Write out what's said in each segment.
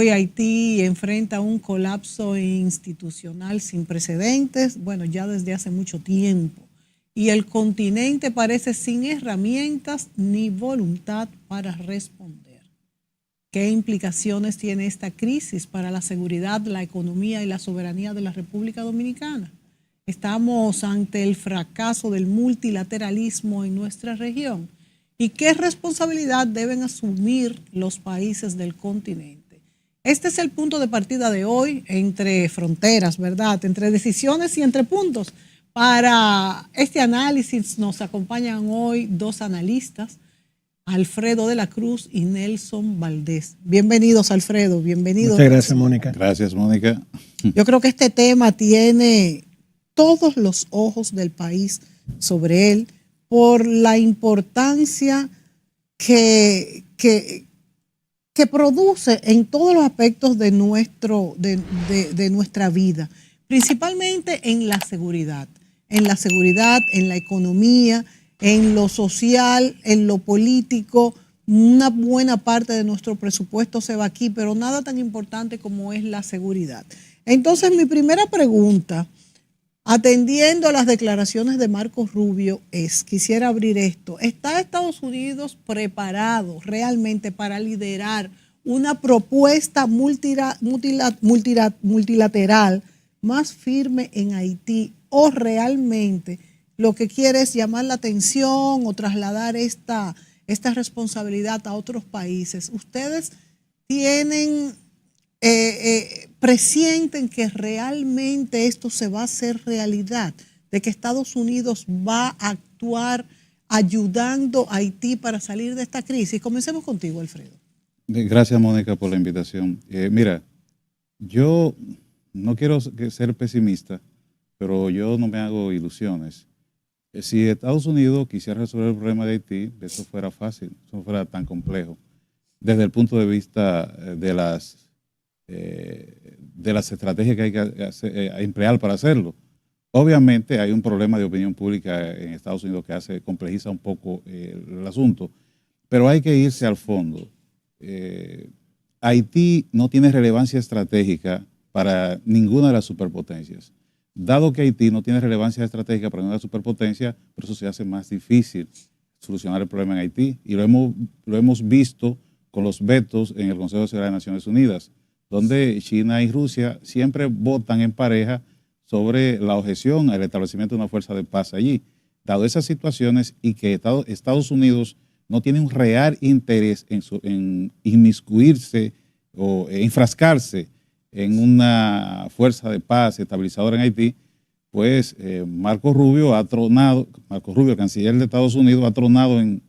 Hoy Haití enfrenta un colapso institucional sin precedentes, bueno, ya desde hace mucho tiempo. Y el continente parece sin herramientas ni voluntad para responder. ¿Qué implicaciones tiene esta crisis para la seguridad, la economía y la soberanía de la República Dominicana? Estamos ante el fracaso del multilateralismo en nuestra región. ¿Y qué responsabilidad deben asumir los países del continente? Este es el punto de partida de hoy, entre fronteras, ¿verdad? Entre decisiones y entre puntos. Para este análisis nos acompañan hoy dos analistas, Alfredo de la Cruz y Nelson Valdés. Bienvenidos, Alfredo, bienvenidos. Muchas gracias, Mónica. Gracias, Mónica. Yo creo que este tema tiene todos los ojos del país sobre él por la importancia que produce en todos los aspectos de nuestra vida, principalmente en la seguridad, en la economía, en lo social, en lo político. Una buena parte de nuestro presupuesto se va aquí, pero nada tan importante como es la seguridad. Entonces, mi primera pregunta, atendiendo a las declaraciones de Marco Rubio, quisiera abrir esto. ¿Está Estados Unidos preparado realmente para liderar una propuesta multilateral más firme en Haití, o realmente lo que quiere es llamar la atención o trasladar esta responsabilidad a otros países? ¿Ustedes presienten que realmente esto se va a hacer realidad, de que Estados Unidos va a actuar ayudando a Haití para salir de esta crisis? Comencemos contigo, Alfredo. Gracias, Mónica, por la invitación. Mira, yo no quiero ser pesimista, pero yo no me hago ilusiones. Si Estados Unidos quisiera resolver el problema de Haití, eso fuera fácil, eso no fuera tan complejo, desde el punto de vista de las estrategias que hay que emplear para hacerlo. Obviamente hay un problema de opinión pública en Estados Unidos que complejiza un poco el asunto, pero hay que irse al fondo. Haití no tiene relevancia estratégica para ninguna de las superpotencias. Dado que Haití no tiene relevancia estratégica para ninguna superpotencia, por eso se hace más difícil solucionar el problema en Haití. Y lo hemos visto con los vetos en el Consejo de Seguridad de Naciones Unidas, donde China y Rusia siempre votan en pareja sobre la objeción al establecimiento de una fuerza de paz allí. Dado esas situaciones y que Estados Unidos no tiene un real interés en inmiscuirse o enfrascarse en una fuerza de paz estabilizadora en Haití, pues Marco Rubio, el canciller de Estados Unidos, ha tronado en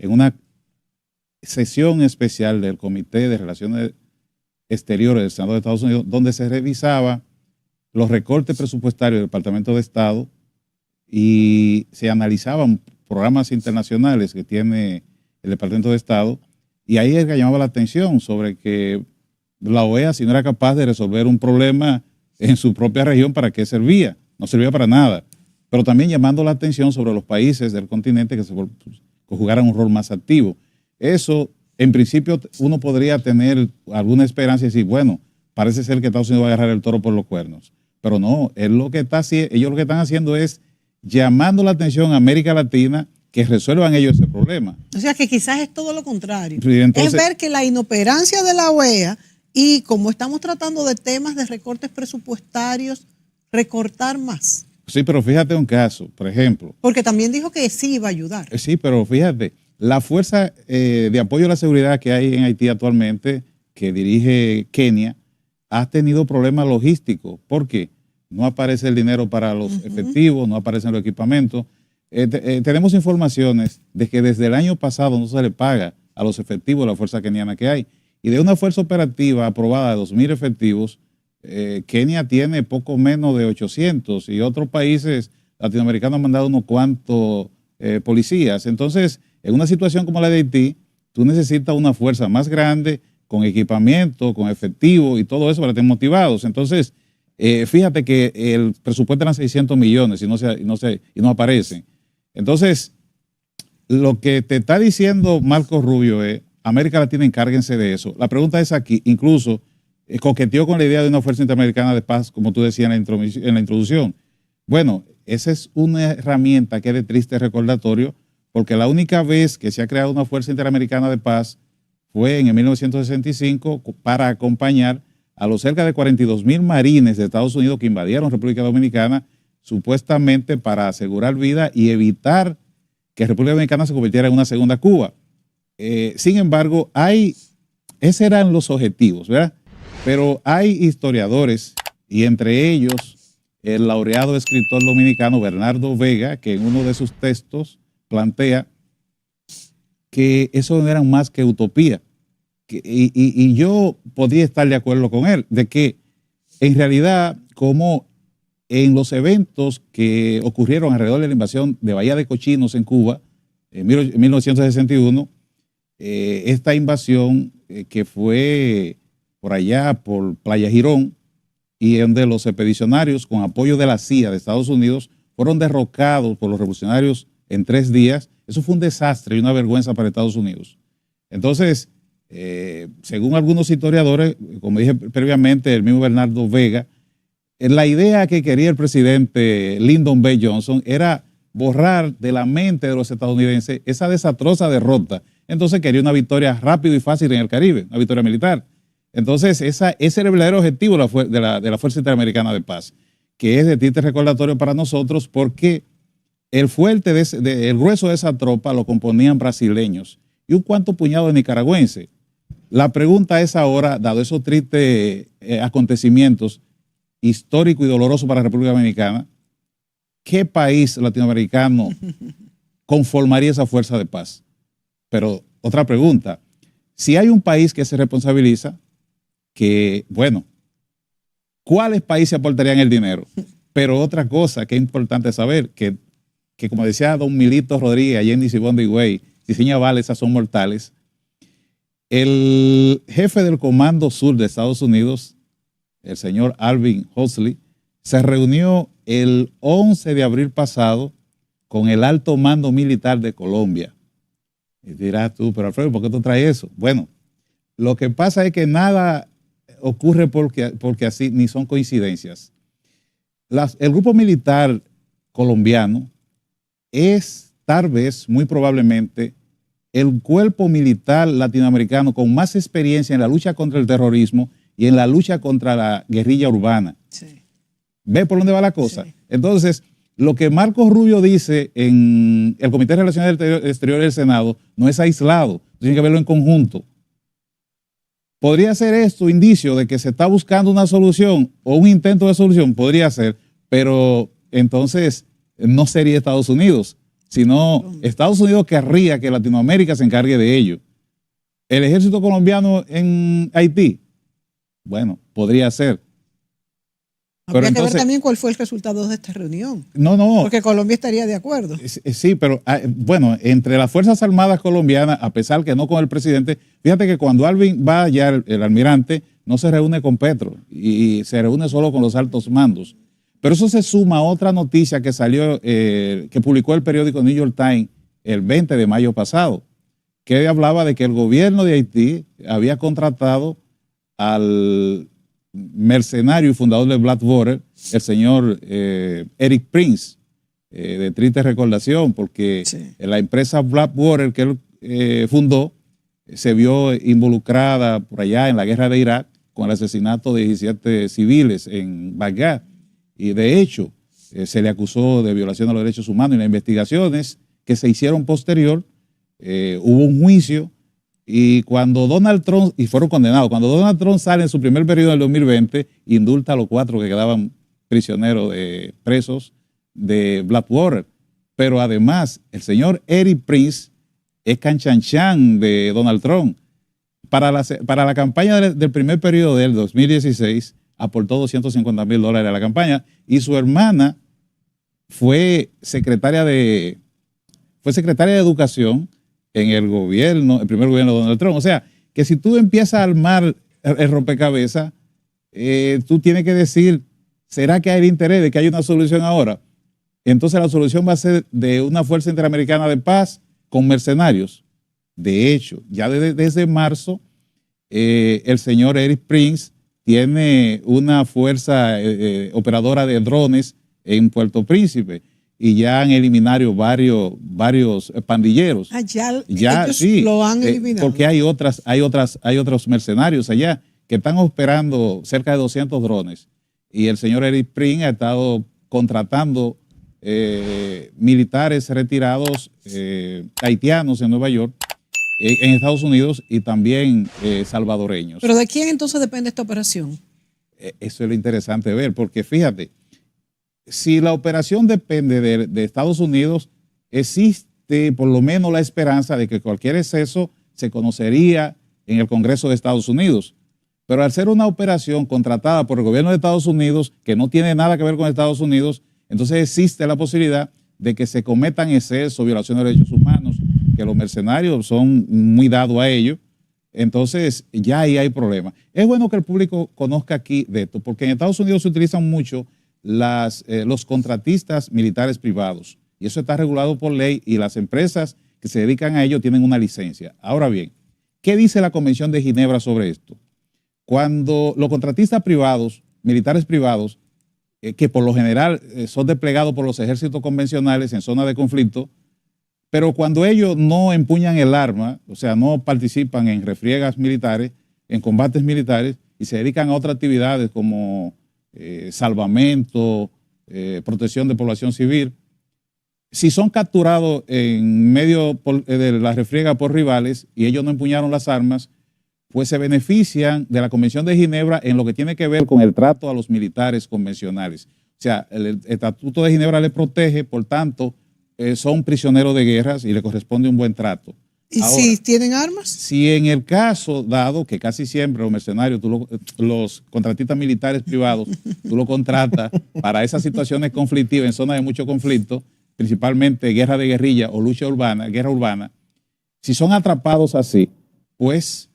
una sesión especial del Comité de Relaciones Exteriores del Senado de Estados Unidos, donde se revisaba los recortes presupuestarios del Departamento de Estado y se analizaban programas internacionales que tiene el Departamento de Estado, y ahí es que llamaba la atención sobre que la OEA, si no era capaz de resolver un problema en su propia región, ¿para qué servía? No servía para nada. Pero también llamando la atención sobre los países del continente que jugaran un rol más activo. Eso, en principio, uno podría tener alguna esperanza y decir, bueno, parece ser que Estados Unidos va a agarrar el toro por los cuernos. Pero no, ellos lo que están haciendo es llamando la atención a América Latina que resuelvan ellos ese problema. O sea que quizás es todo lo contrario. Sí, entonces, es ver que la inoperancia de la OEA, y como estamos tratando de temas de recortes presupuestarios, recortar más. Sí, pero fíjate un caso, por ejemplo. Porque también dijo que sí iba a ayudar. Sí, pero fíjate, la fuerza de apoyo a la seguridad que hay en Haití actualmente, que dirige Kenia, ha tenido problemas logísticos. ¿Por qué? No aparece el dinero para los efectivos, no aparecen los equipamientos. Tenemos informaciones de que desde el año pasado no se le paga a los efectivos de la fuerza keniana que hay. Y de una fuerza operativa aprobada de 2.000 efectivos, Kenia tiene poco menos de 800 y otros países latinoamericanos han mandado unos cuantos policías. Entonces, en una situación como la de Haití, tú necesitas una fuerza más grande, con equipamiento, con efectivo y todo eso para estar motivados. Entonces, fíjate que el presupuesto eran 600 millones y no aparecen. Entonces, lo que te está diciendo Marco Rubio es, América Latina, encárguense de eso. La pregunta es aquí, incluso coqueteó con la idea de una fuerza interamericana de paz, como tú decías en la introducción. Bueno, esa es una herramienta que es de triste recordatorio, porque la única vez que se ha creado una fuerza interamericana de paz fue en el 1965 para acompañar a los cerca de 42,000 marines de Estados Unidos que invadieron República Dominicana, supuestamente para asegurar vida y evitar que República Dominicana se convirtiera en una segunda Cuba. Sin embargo, esos eran los objetivos, ¿verdad? Pero hay historiadores, y entre ellos el laureado escritor dominicano Bernardo Vega, que en uno de sus textos plantea que eso no era más que utopía. Y yo podría estar de acuerdo con él, de que en realidad, como en los eventos que ocurrieron alrededor de la invasión de Bahía de Cochinos en Cuba, en 1961, esta invasión que fue por allá, por Playa Girón, y donde los expedicionarios, con apoyo de la CIA de Estados Unidos, fueron derrocados por los revolucionarios en 3 días. Eso fue un desastre y una vergüenza para Estados Unidos. Entonces, según algunos historiadores, como dije previamente, el mismo Bernardo Vega, la idea que quería el presidente Lyndon B. Johnson era borrar de la mente de los estadounidenses esa desastrosa derrota. Entonces quería una victoria rápida y fácil en el Caribe, una victoria militar. Entonces ese era el verdadero objetivo de la Fuerza Interamericana de Paz, que es de triste recordatorio para nosotros porque el grueso de esa tropa lo componían brasileños y un cuanto puñado de nicaragüenses. La pregunta es ahora, dado esos tristes acontecimientos históricos y dolorosos para la República Dominicana, ¿qué país latinoamericano conformaría esa fuerza de paz? Pero otra pregunta, si hay un país que se responsabiliza, ¿cuáles países aportarían el dinero? Pero otra cosa que es importante saber, que como decía don Milito Rodríguez, Allende y Sibón de Higüey, diseña vale, esas son mortales. El jefe del Comando Sur de Estados Unidos, el señor Alvin Huxley, se reunió el 11 de abril pasado con el alto mando militar de Colombia. Y dirás tú, pero Alfredo, ¿por qué tú traes eso? Bueno, lo que pasa es que nada ocurre porque así, ni son coincidencias. El grupo militar colombiano es tal vez, muy probablemente, el cuerpo militar latinoamericano con más experiencia en la lucha contra el terrorismo y en la lucha contra la guerrilla urbana. Sí. ¿Ve por dónde va la cosa? Sí. Entonces, lo que Marcos Rubio dice en el Comité de Relaciones Exteriores del Senado no es aislado, tiene que verlo en conjunto. ¿Podría ser esto indicio de que se está buscando una solución o un intento de solución? Podría ser, pero entonces no sería Estados Unidos, sino Estados Unidos querría que Latinoamérica se encargue de ello. ¿El ejército colombiano en Haití? Bueno, podría ser. Habría que ver también cuál fue el resultado de esta reunión. No. Porque Colombia estaría de acuerdo. Sí, pero bueno, entre las Fuerzas Armadas colombianas, a pesar que no con el presidente, fíjate que cuando Alvin va allá, el almirante, no se reúne con Petro y se reúne solo con los altos mandos. Pero eso se suma a otra noticia que salió, que publicó el periódico New York Times el 20 de mayo pasado, que hablaba de que el gobierno de Haití había contratado al mercenario y fundador de Blackwater, el señor Eric Prince, de triste recordación, porque sí, la empresa Blackwater que él fundó se vio involucrada por allá en la guerra de Irak con el asesinato de 17 civiles en Bagdad. Y de hecho, se le acusó de violación a los derechos humanos. Y las investigaciones que se hicieron posterior, hubo un juicio. Y cuando Donald Trump, y fueron condenados, cuando Donald Trump sale en su primer periodo del 2020, indulta a los 4 que quedaban prisioneros, presos de Blackwater. Pero además, el señor Eric Prince es canchanchan de Donald Trump. Para la campaña del primer periodo del 2016, aportó $250,000 a la campaña y su hermana fue secretaria de Educación en el primer gobierno de Donald Trump. O sea, que si tú empiezas a armar el rompecabezas, tú tienes que decir, ¿será que hay el interés de que haya una solución ahora? Entonces la solución va a ser de una fuerza interamericana de paz con mercenarios. De hecho, ya desde marzo, el señor Eric Prince tiene una fuerza operadora de drones en Puerto Príncipe y ya han eliminado varios pandilleros. Ya ellos sí, lo han eliminado. porque hay otros mercenarios allá que están operando cerca de 200 drones. Y el señor Eric Prince ha estado contratando militares retirados haitianos en Nueva York, en Estados Unidos y también salvadoreños. ¿Pero de quién entonces depende esta operación? Eso es lo interesante ver, porque fíjate, si la operación depende de Estados Unidos, existe por lo menos la esperanza de que cualquier exceso se conocería en el Congreso de Estados Unidos. Pero al ser una operación contratada por el gobierno de Estados Unidos, que no tiene nada que ver con Estados Unidos, entonces existe la posibilidad de que se cometan excesos, violaciones de derechos humanos, que los mercenarios son muy dados a ello. Entonces ya ahí hay problemas. Es bueno que el público conozca aquí de esto, porque en Estados Unidos se utilizan mucho los contratistas militares privados, y eso está regulado por ley, y las empresas que se dedican a ello tienen una licencia. Ahora bien, ¿qué dice la Convención de Ginebra sobre esto? Cuando los contratistas privados, militares privados, que por lo general son desplegados por los ejércitos convencionales en zonas de conflicto, pero cuando ellos no empuñan el arma, o sea, no participan en refriegas militares, en combates militares, y se dedican a otras actividades como salvamento, protección de población civil, si son capturados en medio de la refriega por rivales y ellos no empuñaron las armas, pues se benefician de la Convención de Ginebra en lo que tiene que ver con el trato a los militares convencionales. O sea, el Estatuto de Ginebra les protege, por tanto, son prisioneros de guerras y le corresponde un buen trato. ¿Y ahora, si tienen armas? Si en el caso dado, que casi siempre los mercenarios, los contratistas militares privados, tú lo contratas para esas situaciones conflictivas en zonas de mucho conflicto, principalmente guerra de guerrilla o lucha urbana, guerra urbana, si son atrapados así, pues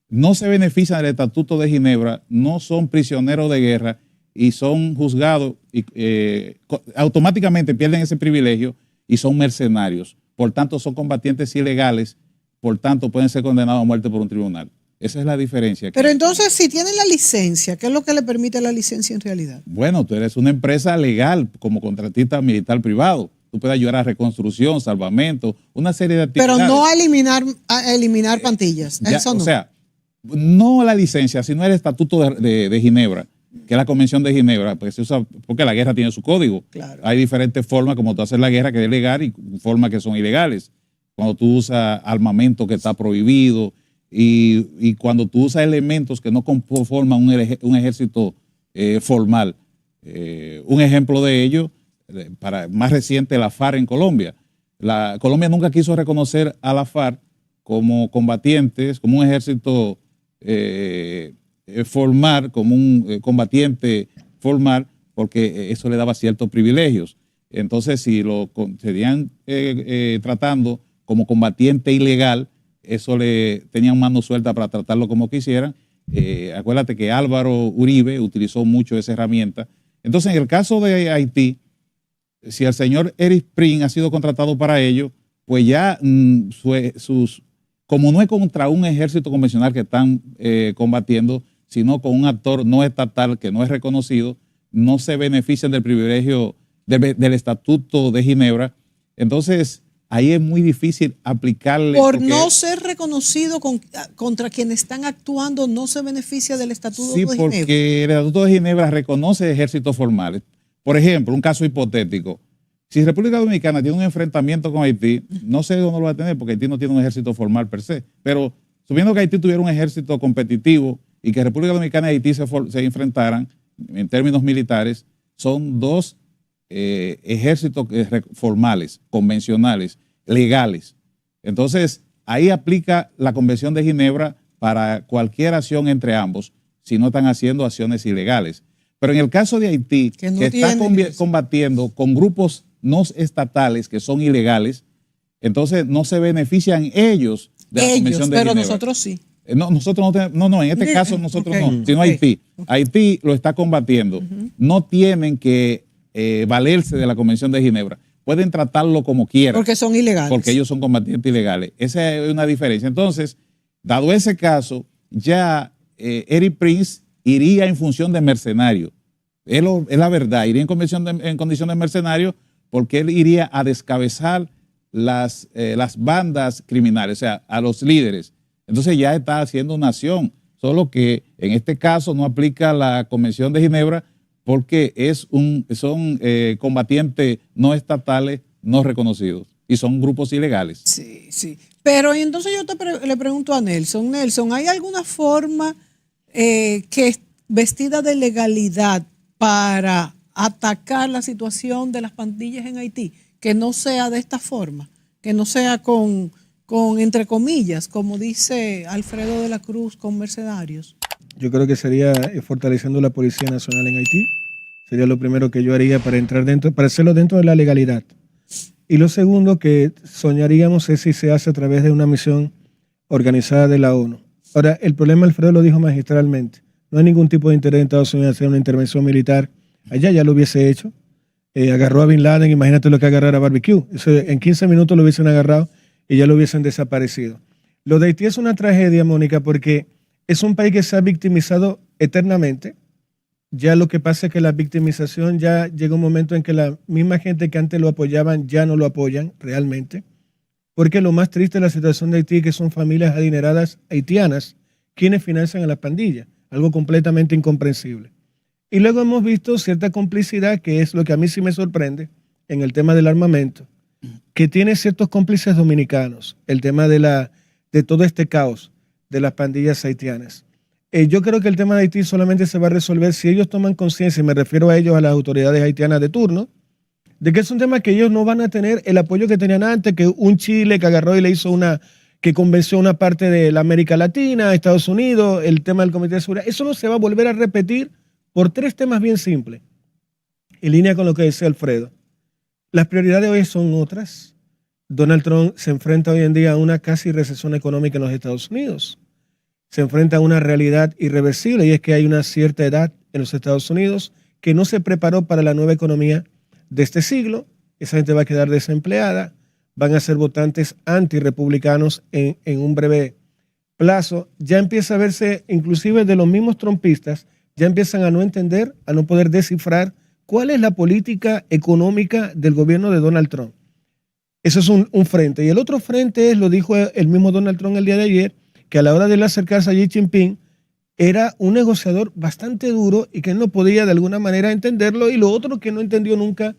no se benefician del Estatuto de Ginebra, no son prisioneros de guerra y son juzgados y automáticamente pierden ese privilegio y son mercenarios. Por tanto, son combatientes ilegales, por tanto, pueden ser condenados a muerte por un tribunal. Esa es la diferencia. Pero entonces, si tienen la licencia, ¿qué es lo que le permite la licencia en realidad? Bueno, tú eres una empresa legal como contratista militar privado. Tú puedes ayudar a reconstrucción, salvamento, una serie de actividades. Pero no a eliminar plantillas. Eso no. O sea, no la licencia, sino el Estatuto de Ginebra, que es la Convención de Ginebra, pues se usa, porque la guerra tiene su código. Claro. Hay diferentes formas como tú haces la guerra, que es legal, y formas que son ilegales. Cuando tú usas armamento que está prohibido y cuando tú usas elementos que no conforman un ejército formal. Un ejemplo de ello, más reciente, la FARC en Colombia. Colombia nunca quiso reconocer a la FARC como combatientes, como un ejército formal, como un combatiente formal, porque eso le daba ciertos privilegios. Entonces, si lo seguían tratando como combatiente ilegal, eso le tenían mano suelta para tratarlo como quisieran. Acuérdate que Álvaro Uribe utilizó mucho esa herramienta. Entonces, en el caso de Haití, si el señor Eric Prince ha sido contratado para ello, pues ya como no es contra un ejército convencional que están combatiendo, sino con un actor no estatal que no es reconocido, no se benefician del privilegio del Estatuto de Ginebra. Entonces, ahí es muy difícil aplicarle. Por no ser reconocido contra quienes están actuando, no se beneficia del Estatuto de Ginebra. Sí, porque el Estatuto de Ginebra reconoce ejércitos formales. Por ejemplo, un caso hipotético. Si República Dominicana tiene un enfrentamiento con Haití, no sé dónde lo va a tener, porque Haití no tiene un ejército formal per se. Pero subiendo que Haití tuviera un ejército competitivo y que República Dominicana y Haití se enfrentaran en términos militares, son dos ejércitos formales, convencionales, legales. Entonces, ahí aplica la Convención de Ginebra para cualquier acción entre ambos, si no están haciendo acciones ilegales. Pero en el caso de Haití, que está combatiendo con grupos no estatales que son ilegales, entonces no se benefician ellos de la Convención de Ginebra. Pero nosotros sí. No, nosotros no, en este caso nosotros no, sino Haití. Haití lo está combatiendo. No tienen que valerse de la Convención de Ginebra. Pueden tratarlo como quieran. Porque son ilegales. Porque ellos son combatientes ilegales. Esa es una diferencia. Entonces, dado ese caso, ya Eric Prince iría en función de mercenario. Es la verdad, iría en condición de mercenario porque él iría a descabezar las bandas criminales, o sea, a los líderes. Entonces ya está haciendo nación, solo que en este caso no aplica la Convención de Ginebra porque son combatientes no estatales no reconocidos y son grupos ilegales. Sí, sí. Pero entonces yo le pregunto a Nelson, ¿hay alguna forma que vestida de legalidad para atacar la situación de las pandillas en Haití, que no sea de esta forma, que no sea con entre comillas, como dice Alfredo de la Cruz, con mercenarios? Yo creo que sería fortaleciendo la Policía Nacional en Haití. Sería lo primero que yo haría para entrar dentro, para hacerlo dentro de la legalidad. Y lo segundo que soñaríamos es si se hace a través de una misión organizada de la ONU. Ahora, el problema, Alfredo lo dijo magistralmente, no hay ningún tipo de interés en Estados Unidos en hacer una intervención militar. Allá ya lo hubiese hecho. Agarró a Bin Laden, imagínate lo que agarrar a Barbecue. Eso, en 15 minutos lo hubiesen agarrado y ya lo hubiesen desaparecido. Lo de Haití es una tragedia, Mónica, porque es un país que se ha victimizado eternamente. Ya lo que pasa es que la victimización ya llega un momento en que la misma gente que antes lo apoyaban ya no lo apoyan realmente. Porque lo más triste de la situación de Haití es que son familias adineradas haitianas quienes financian a las pandillas. Algo completamente incomprensible. Y luego hemos visto cierta complicidad, que es lo que a mí sí me sorprende, en el tema del armamento, que tiene ciertos cómplices dominicanos, el tema de todo este caos de las pandillas haitianas. Yo creo que el tema de Haití solamente se va a resolver si ellos toman conciencia, y me refiero a ellos, a las autoridades haitianas de turno, de que es un tema que ellos no van a tener el apoyo que tenían antes, que un Chile que agarró y le hizo que convenció a una parte de la América Latina, Estados Unidos, el tema del Comité de Seguridad. Eso no se va a volver a repetir por 3 temas bien simples. En línea con lo que decía Alfredo. Las prioridades hoy son otras. Donald Trump se enfrenta hoy en día a una casi recesión económica en los Estados Unidos. Se enfrenta a una realidad irreversible, y es que hay una cierta edad en los Estados Unidos que no se preparó para la nueva economía de este siglo. Esa gente va a quedar desempleada, van a ser votantes antirrepublicanos en un breve plazo. Ya empieza a verse, inclusive de los mismos trumpistas, ya empiezan a no entender, a no poder descifrar cuál es la política económica del gobierno de Donald Trump. Eso es un frente. Y el otro frente es, lo dijo el mismo Donald Trump el día de ayer, que a la hora de acercarse a Xi Jinping era un negociador bastante duro y que no podía de alguna manera entenderlo. Y lo otro que no entendió nunca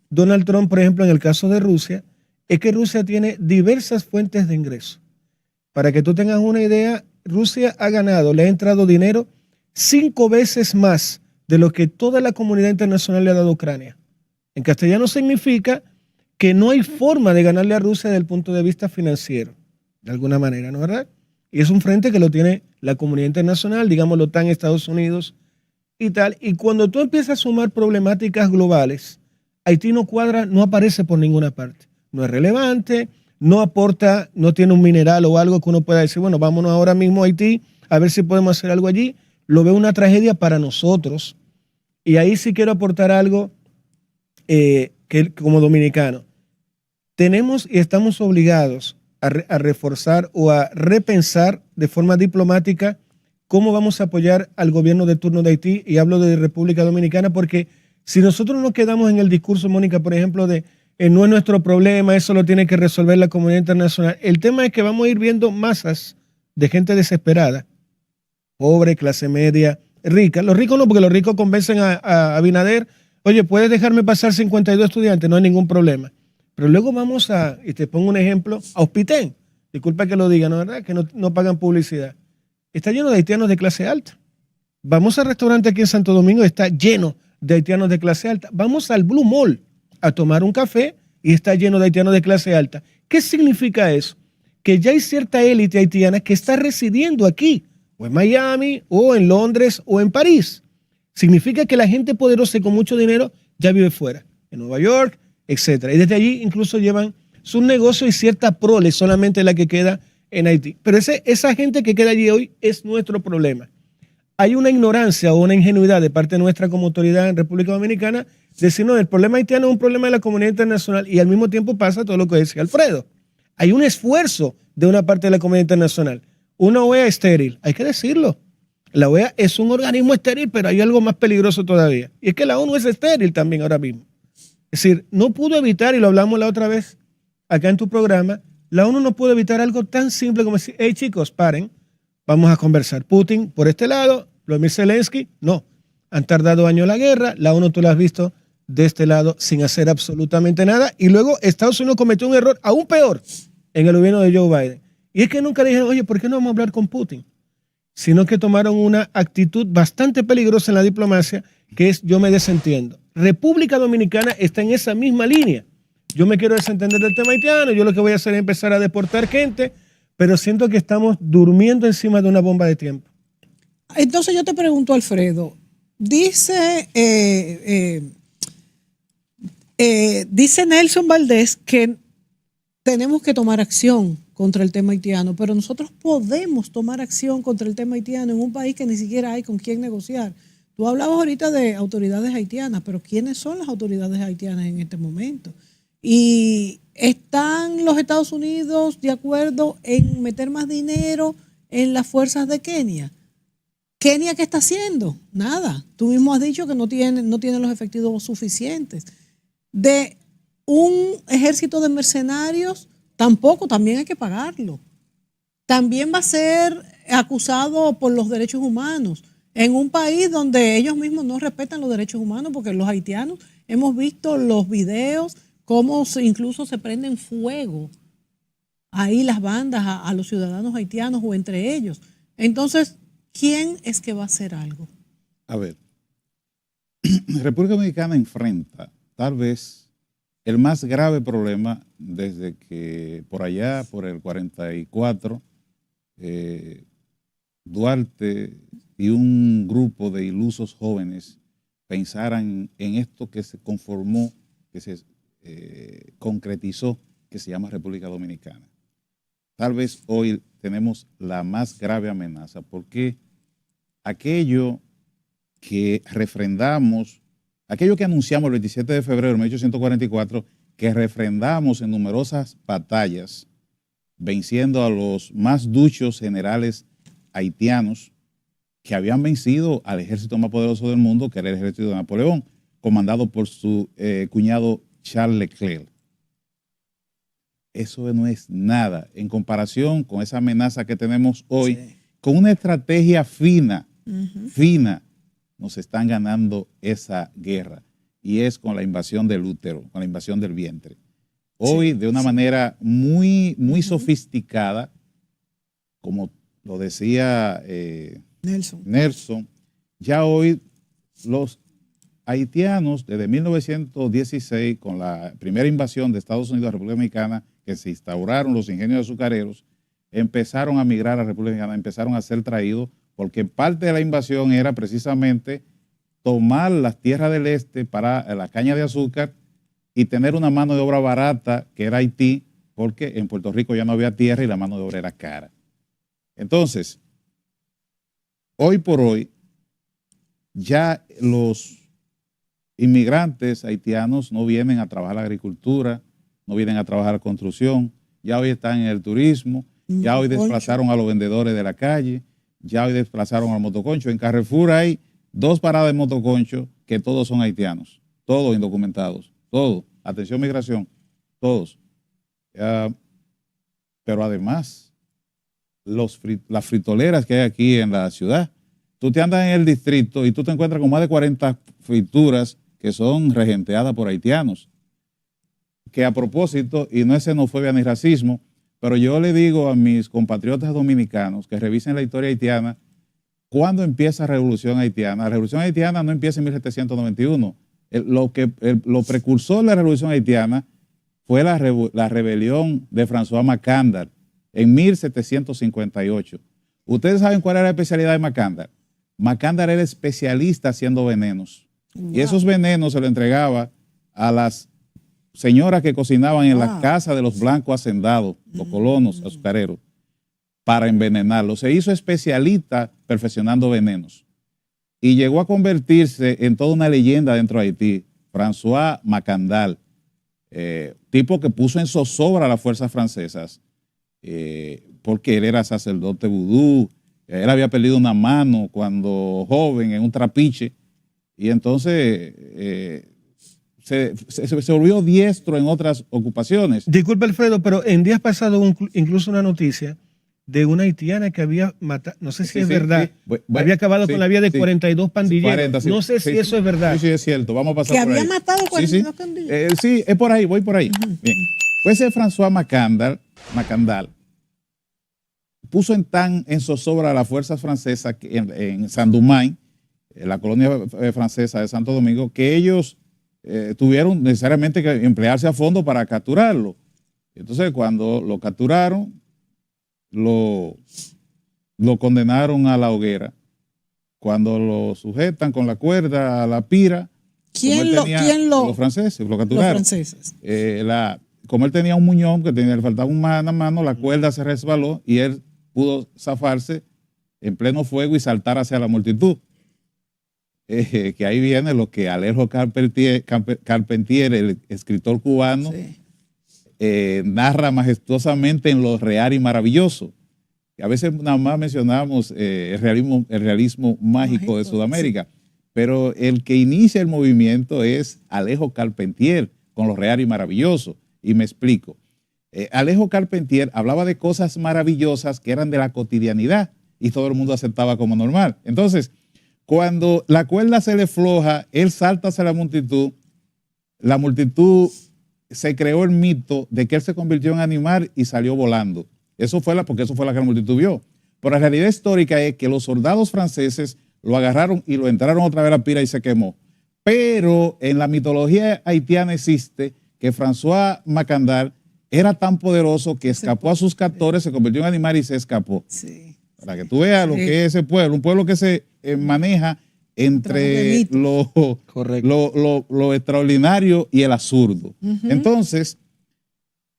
Donald Trump, por ejemplo, en el caso de Rusia, es que Rusia tiene diversas fuentes de ingreso. Para que tú tengas una idea, Rusia ha ganado, le ha entrado dinero 5 veces más de lo que toda la comunidad internacional le ha dado a Ucrania. En castellano significa que no hay forma de ganarle a Rusia desde el punto de vista financiero, de alguna manera, ¿no es verdad? Y es un frente que lo tiene la comunidad internacional, digamos, la OTAN, Estados Unidos y tal. Y cuando tú empiezas a sumar problemáticas globales, Haití no cuadra, no aparece por ninguna parte. No es relevante, no aporta, no tiene un mineral o algo que uno pueda decir, bueno, vámonos ahora mismo a Haití a ver si podemos hacer algo allí. Lo veo una tragedia para nosotros. Y ahí sí quiero aportar algo que como dominicano. Tenemos y estamos obligados a reforzar o a repensar de forma diplomática cómo vamos a apoyar al gobierno de turno de Haití, y hablo de República Dominicana, porque si nosotros nos quedamos en el discurso, Mónica, por ejemplo, de no es nuestro problema, eso lo tiene que resolver la comunidad internacional, el tema es que vamos a ir viendo masas de gente desesperada, pobre, clase media, rica. Los ricos no, porque los ricos convencen a Abinader, oye, ¿puedes dejarme pasar 52 estudiantes? No hay ningún problema. Pero luego vamos y te pongo un ejemplo, a Hospitén, disculpa que lo diga, ¿no es verdad? Que no pagan publicidad. Está lleno de haitianos de clase alta. Vamos al restaurante aquí en Santo Domingo, está lleno de haitianos de clase alta. Vamos al Blue Mall a tomar un café y está lleno de haitianos de clase alta. ¿Qué significa eso? Que ya hay cierta élite haitiana que está residiendo aquí, o en Miami, o en Londres, o en París. Significa que la gente poderosa y con mucho dinero ya vive fuera, en Nueva York, etcétera. Y desde allí incluso llevan sus negocios, y cierta prole solamente la que queda en Haití. Pero esa gente que queda allí hoy es nuestro problema. Hay una ignorancia o una ingenuidad de parte nuestra como autoridad en República Dominicana de decir, no, el problema haitiano es un problema de la comunidad internacional, y al mismo tiempo pasa todo lo que decía Alfredo. Hay un esfuerzo de una parte de la comunidad internacional, una OEA estéril, hay que decirlo. La OEA es un organismo estéril, pero hay algo más peligroso todavía. Y es que la ONU es estéril también ahora mismo. Es decir, no pudo evitar, y lo hablamos la otra vez acá en tu programa, la ONU no pudo evitar algo tan simple como decir, hey chicos, paren, vamos a conversar. Putin por este lado, Vladimir Zelensky, no. Han tardado años la guerra, la ONU tú la has visto de este lado sin hacer absolutamente nada. Y luego Estados Unidos cometió un error aún peor en el gobierno de Joe Biden. Y es que nunca le dijeron, oye, ¿por qué no vamos a hablar con Putin? Sino que tomaron una actitud bastante peligrosa en la diplomacia, que es yo me desentiendo. República Dominicana está en esa misma línea. Yo me quiero desentender del tema haitiano, yo lo que voy a hacer es empezar a deportar gente, pero siento que estamos durmiendo encima de una bomba de tiempo. Entonces yo te pregunto, Alfredo, dice Nelson Valdés que tenemos que tomar acción contra el tema haitiano, pero nosotros podemos tomar acción contra el tema haitiano en un país que ni siquiera hay con quién negociar. Tú hablabas ahorita de autoridades haitianas, pero ¿quiénes son las autoridades haitianas en este momento? ¿Y están los Estados Unidos de acuerdo en meter más dinero en las fuerzas de Kenia? ¿Kenia qué está haciendo? Nada. Tú mismo has dicho que no tiene los efectivos suficientes. De un ejército de mercenarios, tampoco, también hay que pagarlo. También va a ser acusado por los derechos humanos en un país donde ellos mismos no respetan los derechos humanos, porque los haitianos hemos visto los videos, cómo incluso se prenden fuego ahí las bandas a los ciudadanos haitianos o entre ellos. Entonces, ¿quién es que va a hacer algo? A ver, República Dominicana enfrenta tal vez el más grave problema desde que por allá, por el 44, Duarte y un grupo de ilusos jóvenes pensaran en esto que se conformó, que se concretizó, que se llama República Dominicana. Tal vez hoy tenemos la más grave amenaza, porque aquello que refrendamos, aquello que anunciamos el 27 de febrero de 1844, que refrendamos en numerosas batallas, venciendo a los más duchos generales haitianos que habían vencido al ejército más poderoso del mundo, que era el ejército de Napoleón, comandado por su cuñado Charles Leclerc. Eso no es nada en comparación con esa amenaza que tenemos hoy, sí, con una estrategia fina, fina, nos están ganando esa guerra, y es con la invasión del útero, con la invasión del vientre. Hoy, sí, de una manera muy, muy sofisticada, como lo decía Nelson, ya hoy los haitianos, desde 1916, con la primera invasión de Estados Unidos a la República Dominicana, que se instauraron los ingenios azucareros, empezaron a migrar a la República Dominicana, empezaron a ser traídos, porque parte de la invasión era precisamente tomar las tierras del este para la caña de azúcar y tener una mano de obra barata, que era Haití, porque en Puerto Rico ya no había tierra y la mano de obra era cara. Entonces, hoy por hoy, ya los inmigrantes haitianos no vienen a trabajar la agricultura, no vienen a trabajar la construcción, ya hoy están en el turismo, ya hoy desplazaron a los vendedores de la calle, ya hoy desplazaron al motoconcho. En Carrefour hay 2 paradas de motoconcho que todos son haitianos, todos indocumentados, todos, atención migración, todos. Pero además, las fritoleras que hay aquí en la ciudad, tú te andas en el distrito y tú te encuentras con más de 40 frituras que son regenteadas por haitianos. Que a propósito, y no es xenofobia ni racismo, pero yo le digo a mis compatriotas dominicanos que revisen la historia haitiana, ¿cuándo empieza la Revolución Haitiana? La Revolución Haitiana no empieza en 1791. Lo precursor de la Revolución Haitiana fue la rebelión de François Macandar en 1758. ¿Ustedes saben cuál era la especialidad de Macandar? Macandar era especialista haciendo venenos. Wow. Y esos venenos se los entregaba a las señoras que cocinaban en la casa de los blancos hacendados, los colonos azucareros, para envenenarlos. Se hizo especialista perfeccionando venenos y llegó a convertirse en toda una leyenda dentro de Haití. François Macandal, tipo que puso en zozobra a las fuerzas francesas, porque él era sacerdote vudú, Él había perdido una mano cuando joven en un trapiche y entonces se volvió diestro en otras ocupaciones. Disculpe, Alfredo, pero en días pasados hubo incluso una noticia de una haitiana que había matado, no sé si es verdad, había acabado con la vida de 42 pandilleros. 40, no sé si eso es verdad. Sí, es cierto. Vamos a pasar que por había ahí. matado 42 pandilleros. Sí, es por ahí, voy por ahí. Bien. Pues ese François Macandal puso en zozobra a las fuerzas francesas en Saint-Domingue, en la colonia francesa de Santo Domingo, que ellos tuvieron necesariamente que emplearse a fondo para capturarlo. Entonces, cuando lo capturaron, lo condenaron a la hoguera. Cuando lo sujetan con la cuerda a la pira, los franceses lo capturaron. Los franceses. Como él tenía un muñón, que le faltaba una mano, la cuerda se resbaló y él pudo zafarse en pleno fuego y saltar hacia la multitud. Que ahí viene lo que Alejo Carpentier, el escritor cubano, narra majestuosamente en Lo Real y Maravilloso. A veces nada más mencionamos el realismo mágico de Sudamérica, pero el que inicia el movimiento es Alejo Carpentier con Lo Real y Maravilloso. Y me explico. Alejo Carpentier hablaba de cosas maravillosas que eran de la cotidianidad y todo el mundo aceptaba como normal. Entonces, cuando la cuerda se le floja, él salta hacia la multitud se creó el mito de que él se convirtió en animal y salió volando. Porque eso fue la que la multitud vio. Pero la realidad histórica es que los soldados franceses lo agarraron y lo entraron otra vez a la pira y se quemó. Pero en la mitología haitiana existe que François Macandal era tan poderoso que escapó a sus captores, se convirtió en animal y se escapó. Sí. Para que tú veas lo que es ese pueblo, un pueblo que se maneja entre lo extraordinario y el absurdo. Entonces,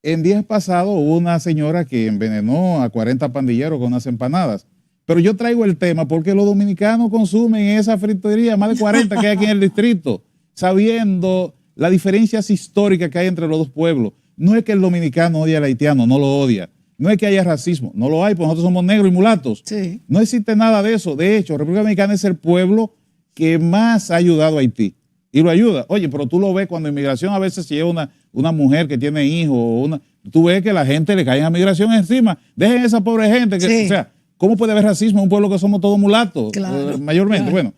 en días pasados hubo una señora que envenenó a 40 pandilleros con unas empanadas. Pero yo traigo el tema porque los dominicanos consumen esa fritería, más de 40 que hay aquí en el distrito, sabiendo las diferencias históricas que hay entre los dos pueblos. No es que el dominicano odia al haitiano, no lo odia. No es que haya racismo, no lo hay, porque nosotros somos negros y mulatos. Sí. No existe nada de eso. De hecho, República Dominicana es el pueblo que más ha ayudado a Haití. Y lo ayuda. Oye, pero tú lo ves cuando en migración a veces se lleva una mujer que tiene hijos, tú ves que la gente le cae a migración encima. Dejen a esa pobre gente. O sea, ¿cómo puede haber racismo en un pueblo que somos todos mulatos? Claro, mayormente. Claro. Bueno,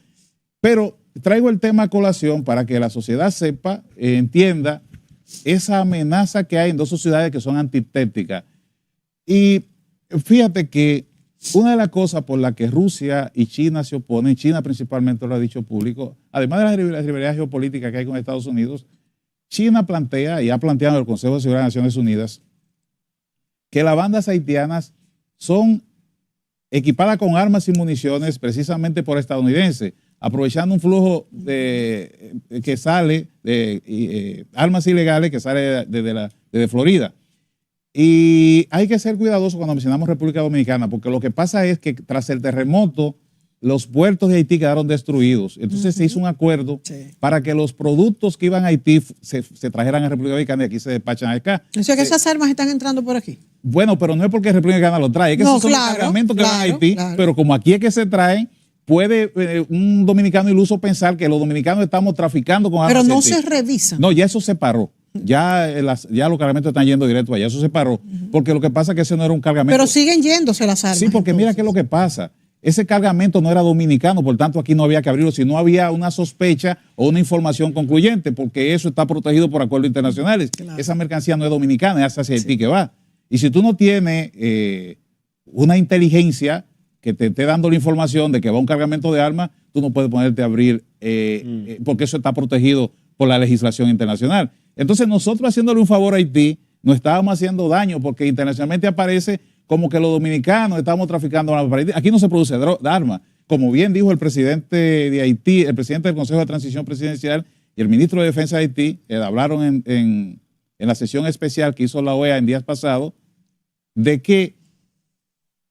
pero traigo el tema a colación para que la sociedad sepa, entienda esa amenaza que hay en dos sociedades que son antitéticas. Y fíjate que una de las cosas por las que Rusia y China se oponen, China principalmente lo ha dicho público, además de la rivalidad geopolítica que hay con Estados Unidos, China plantea y ha planteado en el Consejo de Seguridad de Naciones Unidas que las bandas haitianas son equipadas con armas y municiones precisamente por estadounidenses, aprovechando un flujo que sale de armas ilegales que sale desde Florida. Y hay que ser cuidadosos cuando mencionamos República Dominicana, porque lo que pasa es que tras el terremoto, los puertos de Haití quedaron destruidos. Entonces se hizo un acuerdo para que los productos que iban a Haití se trajeran a República Dominicana y aquí se despachan acá. O sea que esas armas están entrando por aquí. Bueno, pero no es porque República Dominicana lo trae, es que esos son los cargamentos que van a Haití, pero como aquí es que se traen, puede un dominicano iluso pensar que los dominicanos estamos traficando con armas. Pero no se revisan. No, ya eso se paró. Ya los cargamentos están yendo directo allá, eso se paró, porque lo que pasa es que ese no era un cargamento. Pero siguen yéndose las armas. Sí, porque entonces, mira qué es lo que pasa. Ese cargamento no era dominicano, por tanto aquí no había que abrirlo, si no había una sospecha o una información concluyente, porque eso está protegido por acuerdos internacionales. Claro. Esa mercancía no es dominicana, es hacia Haití que va. Y si tú no tienes una inteligencia que te esté dando la información de que va un cargamento de armas, tú no puedes ponerte a abrir, porque eso está protegido por la legislación internacional. Entonces nosotros haciéndole un favor a Haití, nos estábamos haciendo daño porque internacionalmente aparece como que los dominicanos estamos traficando armas para Haití. Aquí no se produce armas. Como bien dijo el presidente de Haití, el presidente del Consejo de Transición Presidencial y el ministro de Defensa de Haití, hablaron en la sesión especial que hizo la OEA en días pasados, de que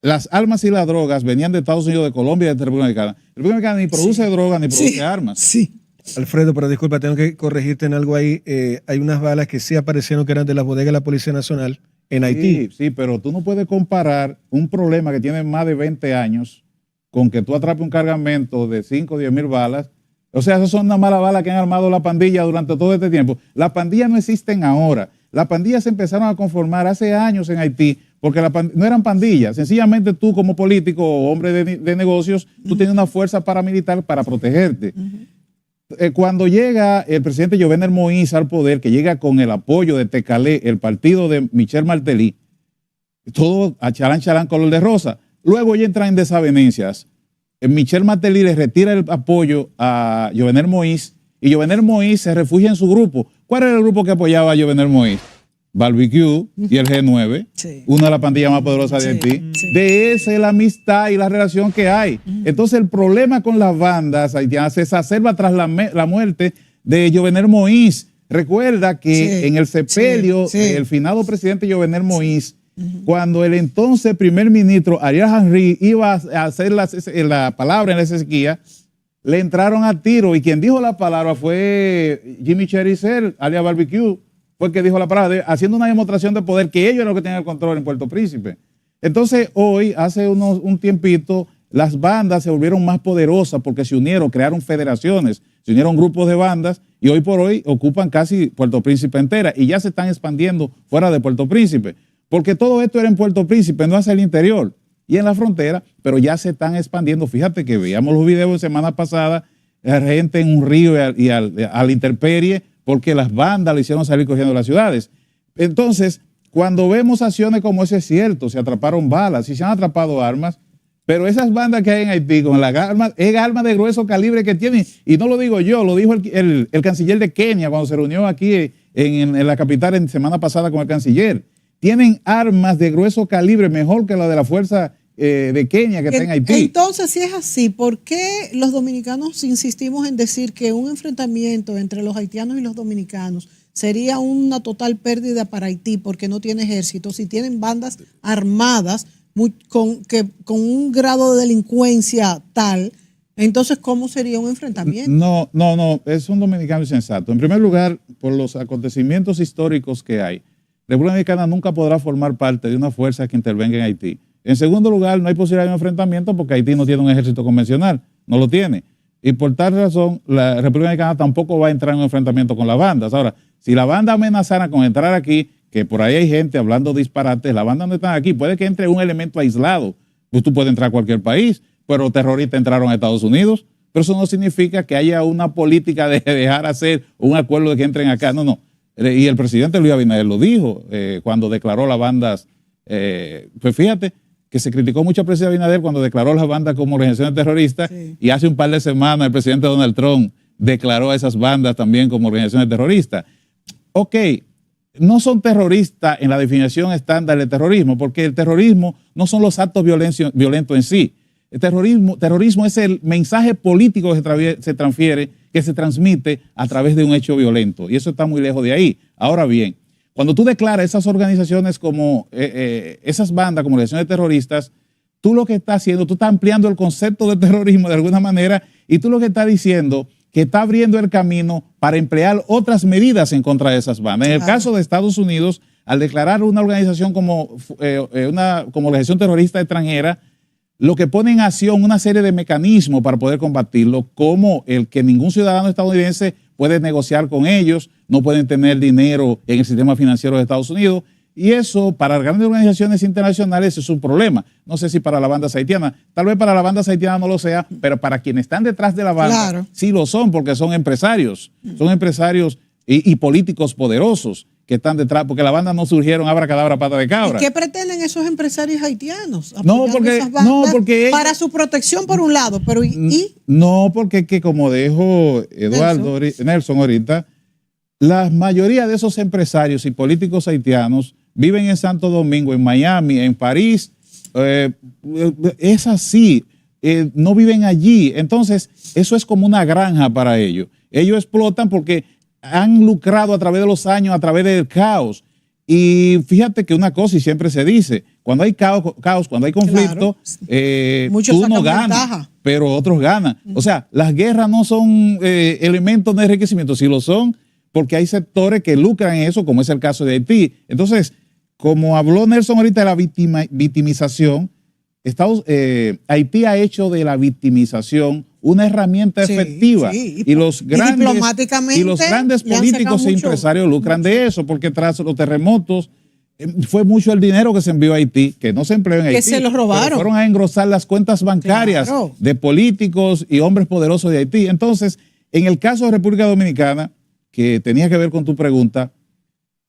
las armas y las drogas venían de Estados Unidos, de Colombia y de República Dominicana. República Dominicana ni produce drogas ni produce armas. Sí. Alfredo, pero disculpa, tengo que corregirte en algo ahí. Hay unas balas que sí aparecieron que eran de las bodegas de la Policía Nacional en Haití. Sí, pero tú no puedes comparar un problema que tiene más de 20 años con que tú atrapes un cargamento de 5 o 10 mil balas. O sea, esas son una mala bala que han armado la pandilla durante todo este tiempo. Las pandillas no existen ahora. Las pandillas se empezaron a conformar hace años en Haití, porque no eran pandillas. Sencillamente tú como político o hombre de negocios, tú tienes una fuerza paramilitar para protegerte. Cuando llega el presidente Jovenel Moïse al poder, que llega con el apoyo de Tecalé, el partido de Michel Martelly, todo a chalán color de rosa. Luego ya entran en desavenencias. Michel Martelly le retira el apoyo a Jovenel Moïse y Jovenel Moïse se refugia en su grupo. ¿Cuál era el grupo que apoyaba a Jovenel Moïse? Barbecue y el G9, sí, una de las pandillas más poderosas de Haití. Sí. De esa es la amistad y la relación que hay. Entonces el problema con las bandas haitianas se exacerba tras la muerte de Jovenel Moïse. Recuerda que en el sepelio del finado presidente Jovenel Moïse, cuando el entonces primer ministro Ariel Henry iba a hacer la palabra en la sequía, le entraron a tiro y quien dijo la palabra fue Jimmy Cherizer, alias Barbecue, fue el que dijo la palabra, haciendo una demostración de poder que ellos eran los que tenían el control en Puerto Príncipe. Entonces hoy, hace un tiempito, las bandas se volvieron más poderosas porque se unieron, crearon federaciones, se unieron grupos de bandas y hoy por hoy ocupan casi Puerto Príncipe entera y ya se están expandiendo fuera de Puerto Príncipe. Porque todo esto era en Puerto Príncipe, no hacia el interior y en la frontera, pero ya se están expandiendo. Fíjate que veíamos los videos de semana pasada, gente en un río y a la intemperie, porque las bandas le hicieron salir cogiendo las ciudades. Entonces, cuando vemos acciones como ese, es cierto, se atraparon balas, sí se han atrapado armas, pero esas bandas que hay en Haití, con las armas, es armas de grueso calibre que tienen, y no lo digo yo, lo dijo el canciller de Kenia cuando se reunió aquí en la capital en semana pasada con el canciller. Tienen armas de grueso calibre mejor que la de la fuerza de Kenia que está en Haití. Entonces, si es así, ¿por qué los dominicanos insistimos en decir que un enfrentamiento entre los haitianos y los dominicanos sería una total pérdida para Haití porque no tiene ejército, si tienen bandas armadas con un grado de delincuencia tal? Entonces, ¿cómo sería un enfrentamiento? No, es un dominicano insensato. En primer lugar, por los acontecimientos históricos que hay, República Dominicana nunca podrá formar parte de una fuerza que intervenga en Haití. En segundo lugar, no hay posibilidad de un enfrentamiento porque Haití no tiene un ejército convencional, no lo tiene. Y por tal razón, la República Dominicana tampoco va a entrar en un enfrentamiento con las bandas. Ahora, si la banda amenazara con entrar aquí, que por ahí hay gente hablando disparates, la banda no está aquí, puede que entre un elemento aislado, pues tú puedes entrar a cualquier país, pero terroristas entraron a Estados Unidos, pero eso no significa que haya una política de dejar hacer un acuerdo de que entren acá, no. Y el presidente Luis Abinader lo dijo cuando declaró las bandas, pues fíjate que se criticó mucho al presidente Abinader cuando declaró las bandas como organizaciones terroristas, sí. Y hace un par de semanas el presidente Donald Trump declaró a esas bandas también como organizaciones terroristas. Ok, no son terroristas en la definición estándar de terrorismo, porque el terrorismo no son los actos violentos en sí. El terrorismo es el mensaje político que se transfiere, que se transmite a través de un hecho violento. Y eso está muy lejos de ahí. Ahora bien, cuando tú declaras esas organizaciones como, esas bandas como organizaciones terroristas, tú lo que estás haciendo, tú estás ampliando el concepto de terrorismo de alguna manera y tú lo que estás diciendo que está abriendo el camino para emplear otras medidas en contra de esas bandas. En el caso de Estados Unidos, al declarar una organización como organización terrorista extranjera, lo que pone en acción una serie de mecanismos para poder combatirlo, como el que ningún ciudadano estadounidense puede negociar con ellos, no pueden tener dinero en el sistema financiero de Estados Unidos, y eso para las grandes organizaciones internacionales es un problema. No sé si para la banda haitiana, tal vez para la banda haitiana no lo sea, pero para quienes están detrás de la banda, claro, sí lo son, porque son empresarios y políticos poderosos que están detrás, porque las bandas no surgieron abracadabra pata de cabra. ¿Y qué pretenden esos empresarios haitianos? No, porque para su protección por un lado, pero ¿y? No, porque que como dijo Eduardo Nelson ahorita, la mayoría de esos empresarios y políticos haitianos viven en Santo Domingo, en Miami, en París, es así, no viven allí. Entonces, eso es como una granja para ellos. Ellos explotan porque han lucrado a través de los años, a través del caos. Y fíjate que una cosa, y siempre se dice, cuando hay caos, cuando hay conflicto, claro, tú no ganas, pero otros ganan. O sea, las guerras no son elementos de enriquecimiento, sí lo son, porque hay sectores que lucran en eso, como es el caso de Haití. Entonces, como habló Nelson ahorita de la victimización, Haití ha hecho de la victimización una herramienta efectiva. Sí. Y los grandes políticos e empresarios lucran de eso, porque tras los terremotos fue mucho el dinero que se envió a Haití, que no se empleó en Haití. Que se los robaron. Fueron a engrosar las cuentas bancarias de políticos y hombres poderosos de Haití. Entonces, en el caso de República Dominicana, que tenía que ver con tu pregunta,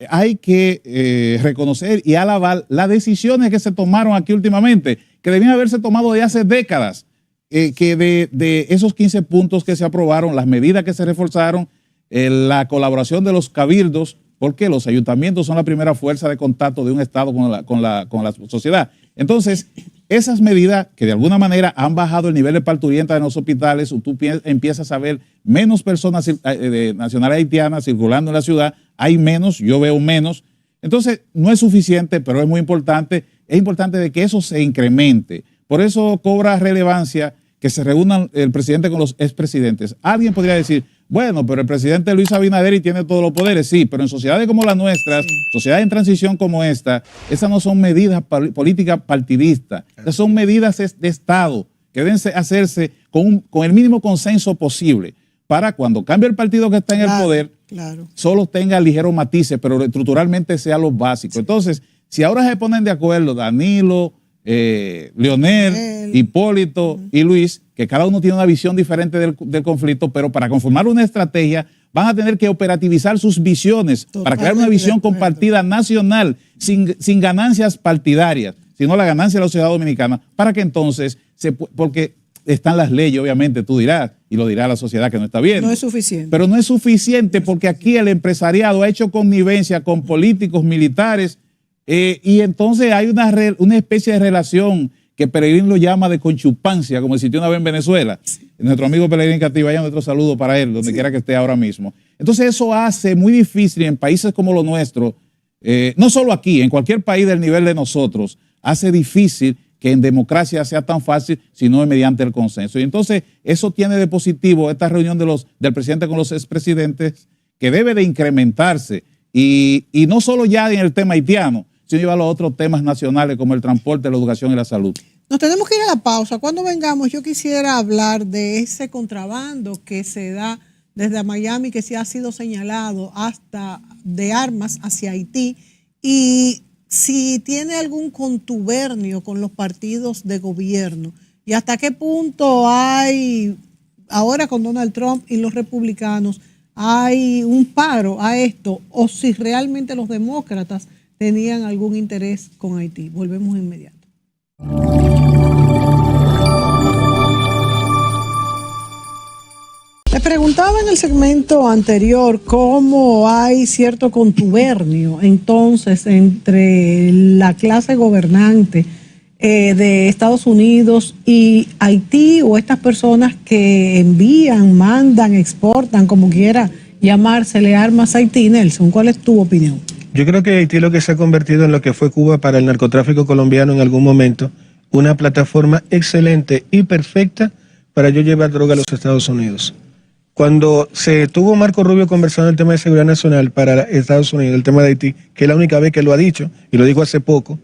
hay que reconocer y alabar las decisiones que se tomaron aquí últimamente, que debían haberse tomado de hace décadas, que de esos 15 puntos que se aprobaron, las medidas que se reforzaron, la colaboración de los cabildos, porque los ayuntamientos son la primera fuerza de contacto de un Estado con la sociedad. Entonces, esas medidas que de alguna manera han bajado el nivel de parturienta en los hospitales, tú empiezas a ver menos personas de nacionalidad haitiana circulando en la ciudad, hay menos, yo veo menos. Entonces, no es suficiente, pero es muy importante. Es importante de que eso se incremente. Por eso cobra relevancia que se reúnan el presidente con los expresidentes. Alguien podría decir, bueno, pero el presidente Luis Abinader tiene todos los poderes. Sí, pero en sociedades como las nuestras, sociedades en transición como esta, esas no son medidas políticas partidistas. Esas son medidas de Estado que deben hacerse con el mínimo consenso posible para cuando cambie el partido que está en el poder, solo tenga ligeros matices, pero estructuralmente sea lo básico. Entonces, si ahora se ponen de acuerdo Danilo, Leonel, Hipólito y Luis, que cada uno tiene una visión diferente del conflicto, pero para conformar una estrategia van a tener que operativizar sus visiones para crear una visión compartida nacional sin ganancias partidarias, sino la ganancia de la sociedad dominicana, para que entonces, porque están las leyes, obviamente, tú dirás, y lo dirá la sociedad que no está bien. No es suficiente. Pero no es suficiente porque aquí el empresariado ha hecho connivencia con políticos militares y entonces hay una especie de relación que Peregrín lo llama de conchupancia, como existió una vez en Venezuela. Nuestro amigo Peregrín Castillo, vaya nuestro saludo para él, donde quiera que esté ahora mismo. Entonces eso hace muy difícil en países como los nuestros, no solo aquí, en cualquier país del nivel de nosotros, hace difícil que en democracia sea tan fácil, sino mediante el consenso. Y entonces eso tiene de positivo esta reunión del presidente con los expresidentes, que debe de incrementarse, y no solo ya en el tema haitiano, sino llevarlo a otros temas nacionales como el transporte, la educación y la salud. Nos tenemos que ir a la pausa. Cuando vengamos, yo quisiera hablar de ese contrabando que se da desde Miami, que sí ha sido señalado hasta de armas hacia Haití, y si tiene algún contubernio con los partidos de gobierno y hasta qué punto hay, ahora con Donald Trump y los republicanos, hay un paro a esto, o si realmente los demócratas tenían algún interés con Haití. Volvemos inmediato. Les preguntaba en el segmento anterior cómo hay cierto contubernio entonces entre la clase gobernante de Estados Unidos y Haití, o estas personas que envían, mandan, exportan, como quiera llamársele, armas a Haití. Nelson, ¿cuál es tu opinión? Yo creo que Haití lo que se ha convertido en lo que fue Cuba para el narcotráfico colombiano en algún momento, una plataforma excelente y perfecta para yo llevar droga a los Estados Unidos. Cuando se tuvo Marco Rubio conversando el tema de seguridad nacional para Estados Unidos, el tema de Haití, que es la única vez que lo ha dicho, y lo dijo hace poco,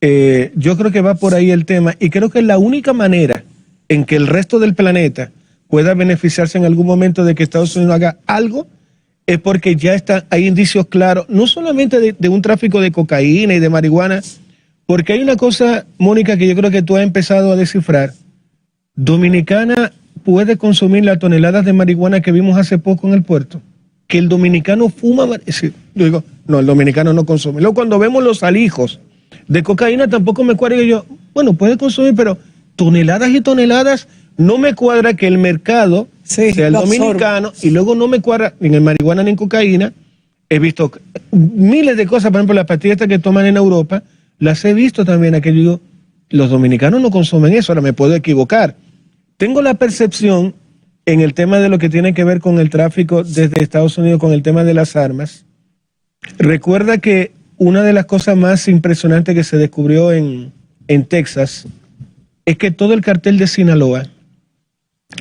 yo creo que va por ahí el tema, y creo que la única manera en que el resto del planeta pueda beneficiarse en algún momento de que Estados Unidos haga algo, es porque ya hay indicios claros, no solamente de un tráfico de cocaína y de marihuana, porque hay una cosa, Mónica, que yo creo que tú has empezado a descifrar. Dominicana puede consumir las toneladas de marihuana que vimos hace poco en el puerto. Que el dominicano fuma, yo digo, no, el dominicano no consume. Luego cuando vemos los alijos de cocaína tampoco me cuadra, yo, bueno, puede consumir, pero toneladas y toneladas, no me cuadra que el mercado sea el dominicano, y luego no me cuadra ni en marihuana ni en cocaína. He visto miles de cosas, por ejemplo, las pastillas que toman en Europa, las he visto también, aquí yo digo, los dominicanos no consumen eso, ahora me puedo equivocar. Tengo la percepción en el tema de lo que tiene que ver con el tráfico desde Estados Unidos, con el tema de las armas. Recuerda que una de las cosas más impresionantes que se descubrió en Texas es que todo el cartel de Sinaloa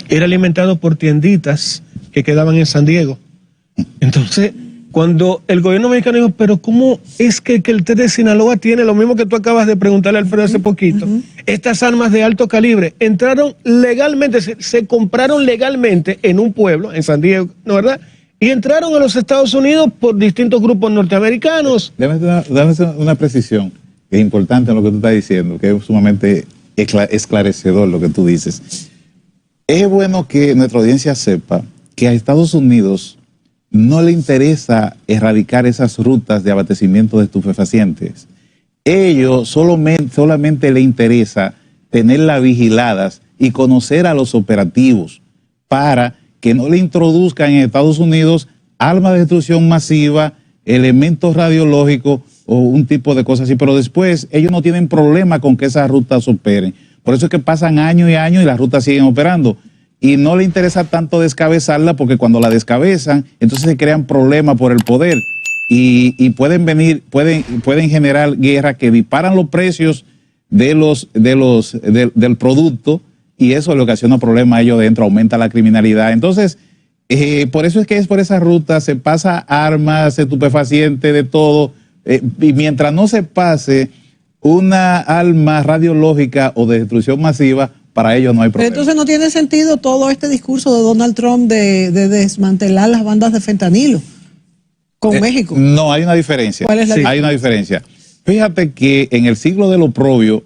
era alimentado por tienditas que quedaban en San Diego. Entonces, Cuando el gobierno mexicano dijo, pero ¿cómo es que el TED de Sinaloa tiene lo mismo que tú acabas de preguntarle a Alfredo hace poquito? Estas armas de alto calibre entraron legalmente, se compraron legalmente en un pueblo, en San Diego, ¿no, verdad? Y entraron a los Estados Unidos por distintos grupos norteamericanos. Dame una precisión que es importante en lo que tú estás diciendo, que es sumamente esclarecedor lo que tú dices. Es bueno que nuestra audiencia sepa que a Estados Unidos no le interesa erradicar esas rutas de abastecimiento de estupefacientes. Ellos solamente le interesa tenerlas vigiladas y conocer a los operativos para que no le introduzcan en Estados Unidos armas de destrucción masiva, elementos radiológicos o un tipo de cosas así, pero después ellos no tienen problema con que esas rutas operen. Por eso es que pasan años y años y las rutas siguen operando. Y no le interesa tanto descabezarla porque cuando la descabezan, entonces se crean problemas por el poder y pueden generar guerras que disparan los precios del producto y eso le ocasiona problemas a ellos dentro, aumenta la criminalidad. Entonces, por eso es que es por esa ruta, se pasa armas, estupefacientes, de todo, y mientras no se pase una arma radiológica o de destrucción masiva, para ellos no hay problema. Pero entonces no tiene sentido todo este discurso de Donald Trump de desmantelar las bandas de fentanilo con México. No, hay una diferencia. ¿Cuál es la diferencia? Hay una diferencia. Fíjate que en el siglo del oprobio,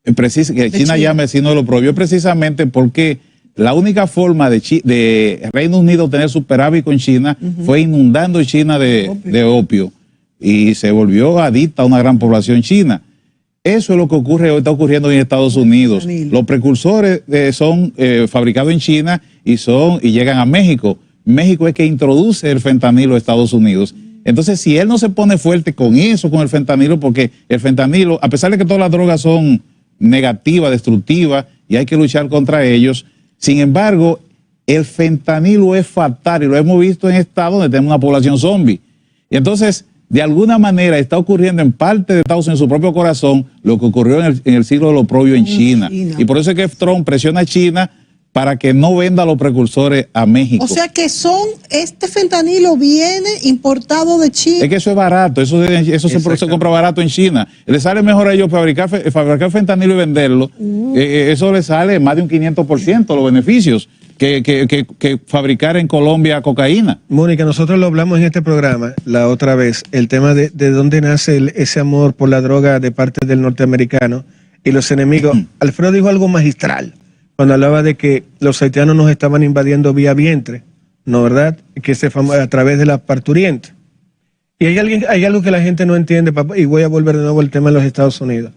que China llama el siglo del oprobio, precisamente porque la única forma de Reino Unido tener superávit con China fue inundando China de opio y se volvió adicta a una gran población china. Eso es lo que ocurre hoy, está ocurriendo en Estados Unidos. Los precursores son fabricados en China y llegan a México. México es que introduce el fentanilo a Estados Unidos. Entonces, si él no se pone fuerte con eso, con el fentanilo, porque el fentanilo, a pesar de que todas las drogas son negativas, destructivas, y hay que luchar contra ellos, sin embargo, el fentanilo es fatal y lo hemos visto en estados donde tenemos una población zombie. Y entonces, de alguna manera está ocurriendo en parte de Estados Unidos, en su propio corazón, lo que ocurrió en el siglo del oprobio en China. Y por eso es que Trump presiona a China para que no venda los precursores a México. O sea que este fentanilo viene importado de China. Es que eso es barato, eso se compra barato en China. Le sale mejor a ellos fabricar fentanilo y venderlo. Eso le sale más de un 500% los beneficios que fabricar en Colombia cocaína. Mónica, nosotros lo hablamos en este programa la otra vez, el tema de dónde nace ese amor por la droga de parte del norteamericano y los enemigos. Alfredo dijo algo magistral cuando hablaba de que los haitianos nos estaban invadiendo vía vientre, ¿no verdad? Que a través de la parturienta. Y hay algo que la gente no entiende, papá, y voy a volver de nuevo al tema de los Estados Unidos.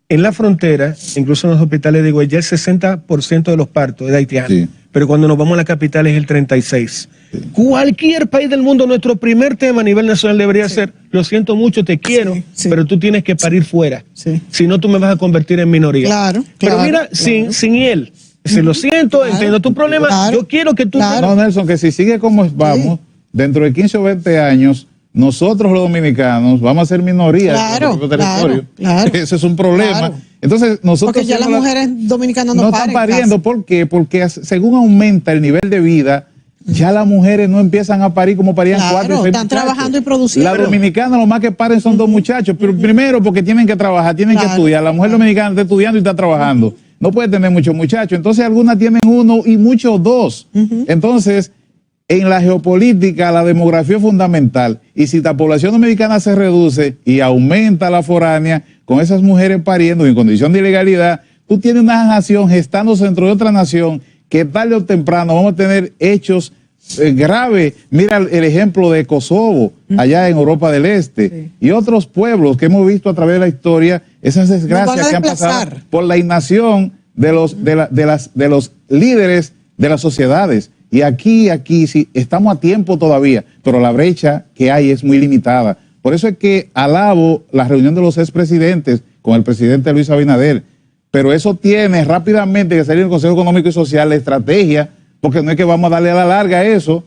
En la frontera, incluso en los hospitales, digo, ya el 60% de los partos es haitiano. Sí. Pero cuando nos vamos a la capital es el 36%. Sí. Cualquier país del mundo, nuestro primer tema a nivel nacional debería ser, lo siento mucho, te quiero, pero tú tienes que parir fuera. Sí. Si no, tú me vas a convertir en minoría. Claro. Pero mira, sin él, si lo siento, entiendo tu problema, yo quiero que tú... No, Nelson, que si sigue como vamos, dentro de 15 o 20 años, nosotros los dominicanos vamos a ser minoría en nuestro territorio. Claro. Ese es un problema. Claro. Entonces, nosotros... Porque ya las mujeres dominicanas no están pariendo. ¿Por qué? Porque según aumenta el nivel de vida, ya las mujeres no empiezan a parir como parían 4 y 6 están muchachos. Trabajando y produciendo. La dominicana lo más que paren son 2 muchachos. Pero primero porque tienen que trabajar, tienen que estudiar. La mujer dominicana está estudiando y está trabajando. No puede tener muchos muchachos. Entonces, algunas tienen 1 y muchos 2. Entonces... En la geopolítica, la demografía es fundamental. Y si la población dominicana se reduce y aumenta la foránea, con esas mujeres pariendo en condición de ilegalidad, tú tienes una nación gestándose dentro de otra nación que tarde o temprano vamos a tener hechos graves. Mira el ejemplo de Kosovo, allá en Europa del Este, y otros pueblos que hemos visto a través de la historia, esas desgracias que han pasado por la inacción de los líderes de las sociedades. Y aquí sí, estamos a tiempo todavía, pero la brecha que hay es muy limitada. Por eso es que alabo la reunión de los expresidentes con el presidente Luis Abinader, pero eso tiene rápidamente que salir en el Consejo Económico y Social la estrategia, porque no es que vamos a darle a la larga a eso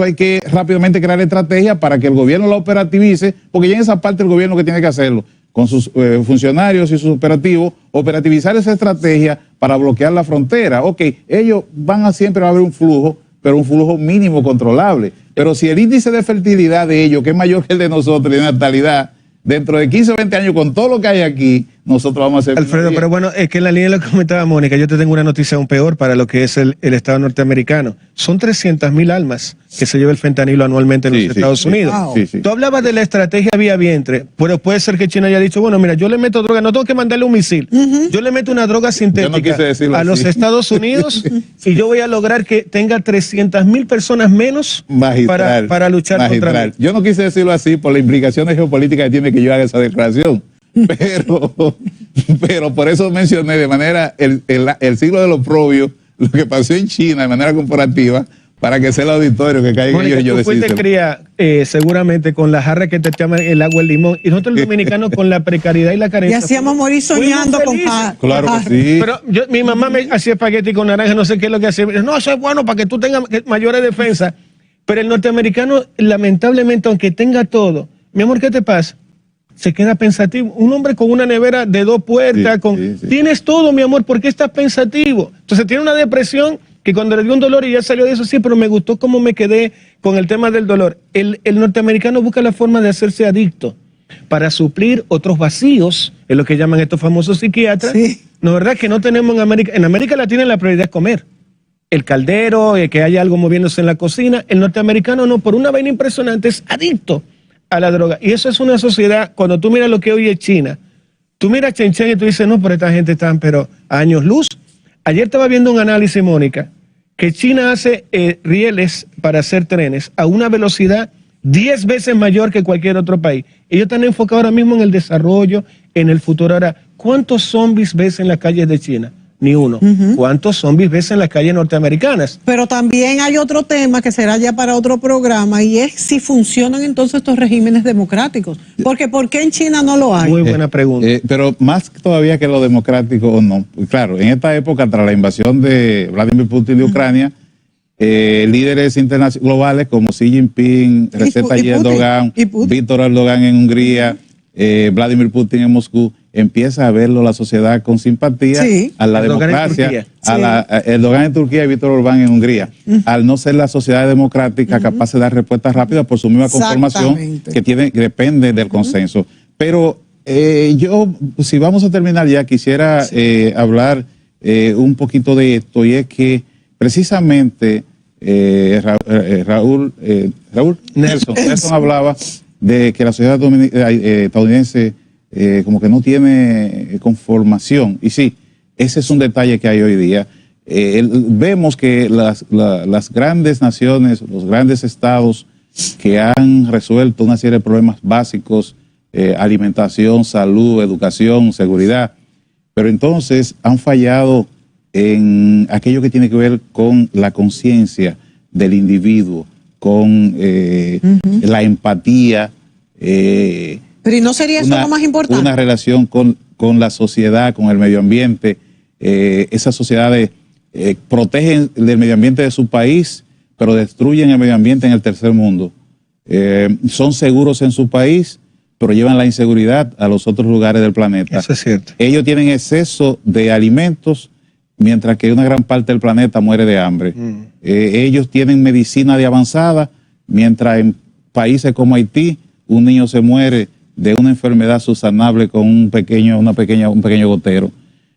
hay que rápidamente crear estrategia para que el gobierno la operativice, porque ya en esa parte el gobierno que tiene que hacerlo, con sus funcionarios y sus operativos, operativizar esa estrategia para bloquear la frontera. Ok, ellos siempre va a haber un flujo, pero un flujo mínimo controlable. Pero si el índice de fertilidad de ellos, que es mayor que el de nosotros, de natalidad, dentro de 15 o 20 años, con todo lo que hay aquí, nosotros vamos a ser... Alfredo, pero bueno, es que en la línea de lo que comentaba Mónica, yo te tengo una noticia aún peor para lo que es el Estado norteamericano. Son 300.000 almas que se lleva el fentanilo anualmente en los Estados Unidos. Wow. Tú hablabas de la estrategia vía vientre, pero puede ser que China haya dicho, bueno, mira, yo le meto droga, no tengo que mandarle un misil, yo le meto una droga sintética a los Estados Unidos y yo voy a lograr que tenga 300.000 personas menos para luchar contra mí. Yo no quise decirlo así por las implicaciones geopolíticas que tiene que yo haga esa declaración. Pero por eso mencioné de manera el siglo de los probios, lo que pasó en China de manera comparativa, para que sea el auditorio que caiga ellos y yo tú fuiste cría seguramente con la jarra que te llaman el agua, el limón, y nosotros los dominicanos con la precariedad y la Y carencia. hacíamos morir soñando con jarra. Claro que sí. Pero mi mamá me hacía espagueti con naranja, no sé qué es lo que hacía. No, eso es bueno para que tú tengas mayores defensas. Pero el norteamericano, lamentablemente, aunque tenga todo, mi amor, ¿qué te pasa? Se queda pensativo. Un hombre con una nevera de 2 puertas, tienes todo, mi amor, ¿por qué estás pensativo? Entonces tiene una depresión que cuando le dio un dolor y ya salió de eso, sí, pero me gustó cómo me quedé con el tema del dolor. El norteamericano busca la forma de hacerse adicto para suplir otros vacíos, es lo que llaman estos famosos psiquiatras. Sí. No, ¿verdad? Que no tenemos en América. En América Latina la prioridad es comer. El caldero, que haya algo moviéndose en la cocina. El norteamericano no, por una vaina impresionante, es adicto a la droga. Y eso es una sociedad, cuando tú miras lo que hoy es China, tú miras Chen Chen y tú dices, no, pero esta gente está pero a años luz. Ayer estaba viendo un análisis, Mónica, que China hace rieles para hacer trenes a una velocidad 10 veces mayor que cualquier otro país. Ellos están enfocados ahora mismo en el desarrollo, en el futuro. Ahora, ¿cuántos zombies ves en las calles de China? Ni uno. ¿Cuántos zombies ves en las calles norteamericanas? Pero también hay otro tema que será ya para otro programa y es si funcionan entonces estos regímenes democráticos. Porque ¿por qué en China no lo hay? Muy buena pregunta. Pero más todavía que lo democrático o no. Claro, en esta época, tras la invasión de Vladimir Putin de Ucrania, líderes globales como Xi Jinping, Recep Tayyip Erdogan, Víctor Erdogan en Hungría, Vladimir Putin en Moscú, empieza a verlo la sociedad con simpatía a la democracia, Erdogan en Turquía y Víctor Orbán en Hungría, al no ser la sociedad democrática capaz de dar respuestas rápidas por su misma conformación que depende del consenso. Pero yo, si vamos a terminar ya, quisiera hablar un poquito de esto, y es que precisamente Nelson hablaba de que la sociedad estadounidense como que no tiene conformación. Y sí, ese es un detalle que hay hoy día. Vemos que las grandes naciones, los grandes estados que han resuelto una serie de problemas básicos, alimentación, salud, educación, seguridad, pero entonces han fallado en aquello que tiene que ver con la conciencia del individuo, con la empatía. Pero ¿y no sería eso lo más importante? Una relación con la sociedad, con el medio ambiente. Esas sociedades protegen el medio ambiente de su país, pero destruyen el medio ambiente en el tercer mundo. Son seguros en su país, pero llevan la inseguridad a los otros lugares del planeta. Eso es cierto. Ellos tienen exceso de alimentos, mientras que una gran parte del planeta muere de hambre. Ellos tienen medicina de avanzada, mientras en países como Haití un niño se muere de una enfermedad subsanable con un pequeño gotero.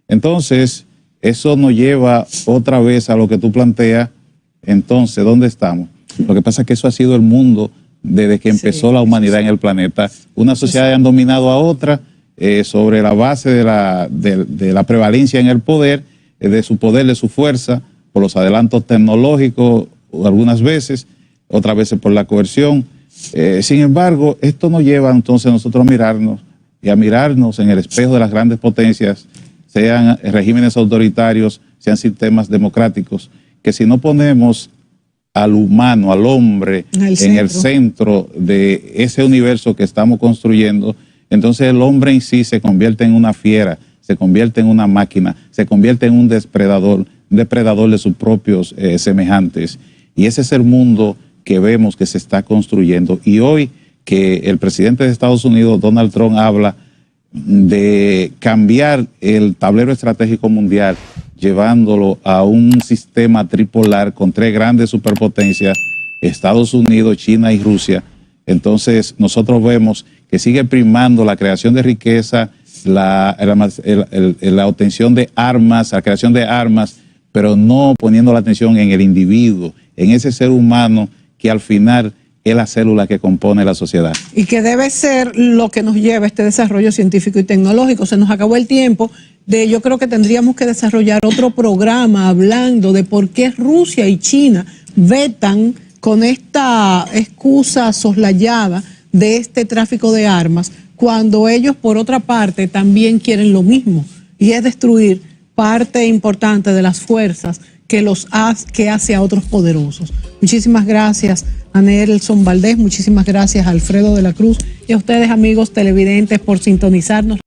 Entonces, eso nos lleva otra vez a lo que tú planteas. Entonces, ¿dónde estamos? Lo que pasa es que eso ha sido el mundo desde que empezó la humanidad en el planeta. Una sociedad han dominado a otra sobre la base de la prevalencia en el poder, de su poder, de su fuerza, por los adelantos tecnológicos, algunas veces, otras veces por la coerción. Sin embargo, esto nos lleva entonces a nosotros a mirarnos en el espejo de las grandes potencias, sean regímenes autoritarios, sean sistemas democráticos, que si no ponemos al humano, al hombre, en el centro de ese universo que estamos construyendo, entonces el hombre en sí se convierte en una fiera, se convierte en una máquina, se convierte en un depredador de sus propios semejantes. Y ese es el mundo que vemos que se está construyendo. Y hoy que el presidente de Estados Unidos, Donald Trump, habla de cambiar el tablero estratégico mundial, llevándolo a un sistema tripolar con 3 grandes superpotencias, Estados Unidos, China y Rusia. Entonces nosotros vemos que sigue primando la creación de riqueza, la obtención de armas, la creación de armas, pero no poniendo la atención en el individuo, en ese ser humano que al final es la célula que compone la sociedad. Y que debe ser lo que nos lleva a este desarrollo científico y tecnológico. Se nos acabó el tiempo. Yo creo que tendríamos que desarrollar otro programa hablando de por qué Rusia y China vetan con esta excusa soslayada de este tráfico de armas, cuando ellos, por otra parte, también quieren lo mismo, y es destruir parte importante de las fuerzas que hace a otros poderosos. Muchísimas gracias a Nelson Valdés, muchísimas gracias a Alfredo de la Cruz y a ustedes, amigos televidentes, por sintonizarnos.